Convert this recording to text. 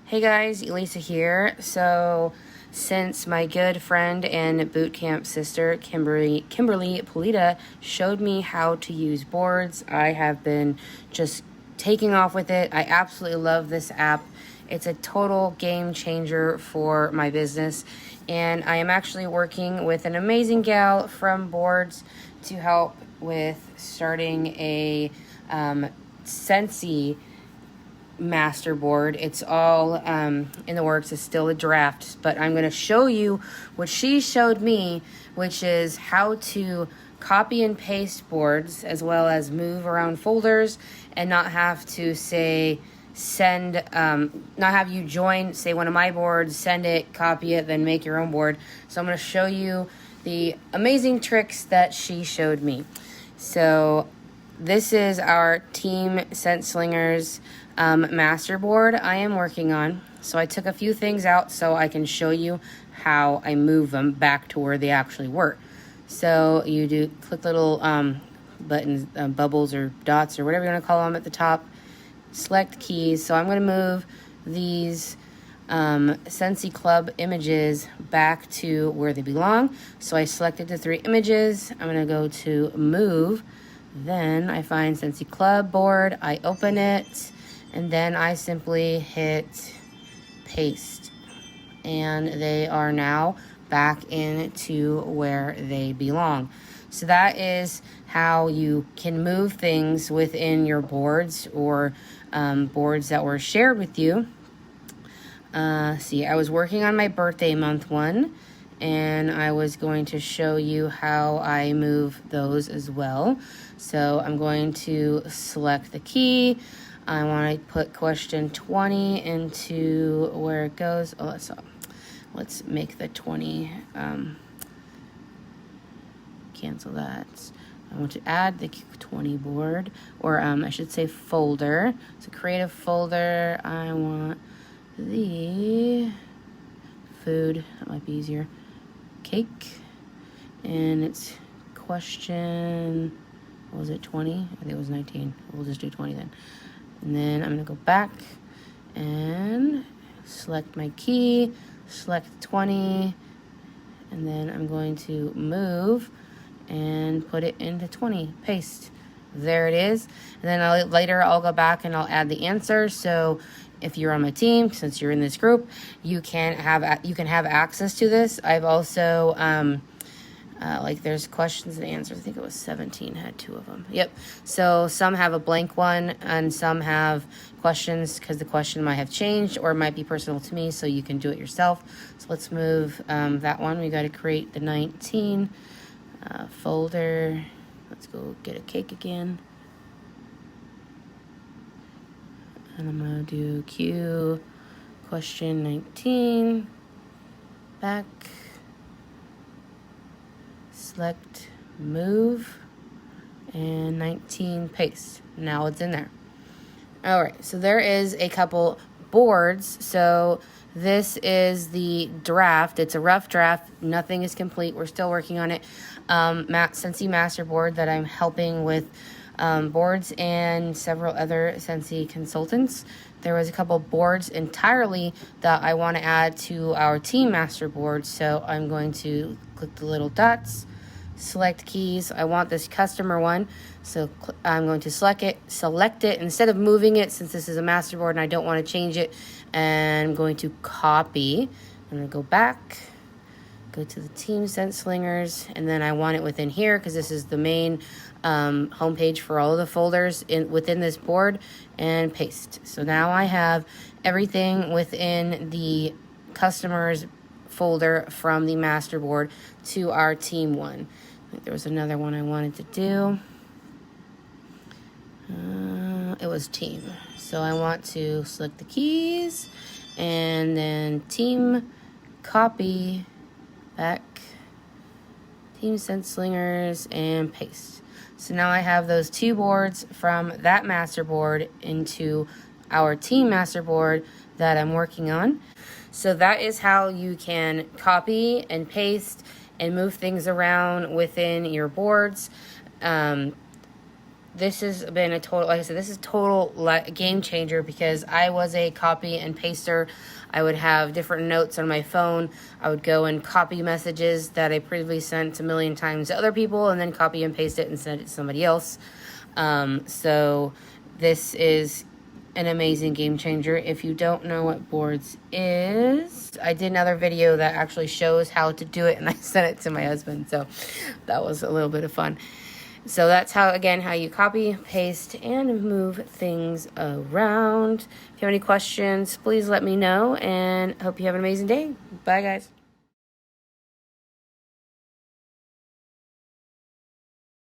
Hey guys, Elisa here. So, since my good friend and boot camp sister, Kimberly Polita, showed me how to use boards, I have been just taking off with it. I absolutely love this app. It's a total game changer for my business. And I am actually working with an amazing gal from Boards to help with starting a Scentsy masterboard. It's all in the works. It's still a draft, but I'm going to show you what she showed me, which is how to copy and paste boards as well as move around folders and not have to not have you join, say, one of my boards, send it, copy it, then make your own board. So I'm going to show you the amazing tricks that she showed me. So this is our Team Scent Slingers master board I am working on. So I took a few things out so I can show you how I move them back to where they actually were. So you click little buttons, bubbles or dots or whatever you want to call them at the top. Select keys. So I'm going to move these Scentsy Club images back to where they belong. So I selected the 3 images. I'm going to go to move. Then I find Scentsy Club board. I open it. And then I simply hit paste. And they are now back into where they belong. So that is how you can move things within your boards or boards that were shared with you. See, I was working on my birthday month one, and I was going to show you how I move those as well. So I'm going to select the key. I want to put question 20 into where it goes. Oh, let's make the 20, cancel that. I want to add the 20 board, or I should say folder. So create a folder. I want the food, that might be easier, cake, and it's question, what was it, 20? I think it was 19. We'll just do 20 then. And then I'm going to go back and select my key, select 20, and then I'm going to move and put it into 20, paste. There it is. And then later I'll go back and I'll add the answer. So if you're on my team, since you're in this group, you can have access to this. I've also like there's questions and answers. I think it was 17, had 2 of them. Yep. So some have a blank one and some have questions because the question might have changed or it might be personal to me, so you can do it yourself. So let's move that one. We got to create the 19 folder. Let's go get a cake again. And I'm going to do Q question 19. Back. Select move and 19 paste. Now it's in there. All right, so there is a couple boards. So this is the draft. It's a rough draft. Nothing is complete. We're still working on it. Scentsy master board that I'm helping with boards and several other Scentsy consultants. There was a couple boards entirely that I want to add to our team master board. So I'm going to click the little dots. Select keys. I want this customer one, so I'm going to select it instead of moving it, since this is a master board and I don't want to change it. And I'm going to copy. I'm going to go back, go to the Team Scent Slingers, and then I want it within here because this is the main homepage for all of the folders within this board, and paste. So now I have everything within the customer's folder from the master board to our team one. There was another one I wanted to do. It was team. So I want to select the keys and then team, copy, back, Team Scent Slingers, and paste. So now I have those 2 boards from that master board into our team master board that I'm working on. So that is how you can copy and paste and move things around within your boards. this has been a total, like I said, this is total game changer, because I was a copy and paster. I would have different notes on my phone. I would go and copy messages that I previously sent a million times to other people, and then copy and paste it and send it to somebody else. So this is an amazing game changer. If you don't know what boards is, I did another video that actually shows how to do it, and I sent it to my husband, so that was a little bit of fun. So that's how, again, how you copy, paste, and move things around. If you have any questions, please let me know, and hope you have an amazing day. Bye, guys.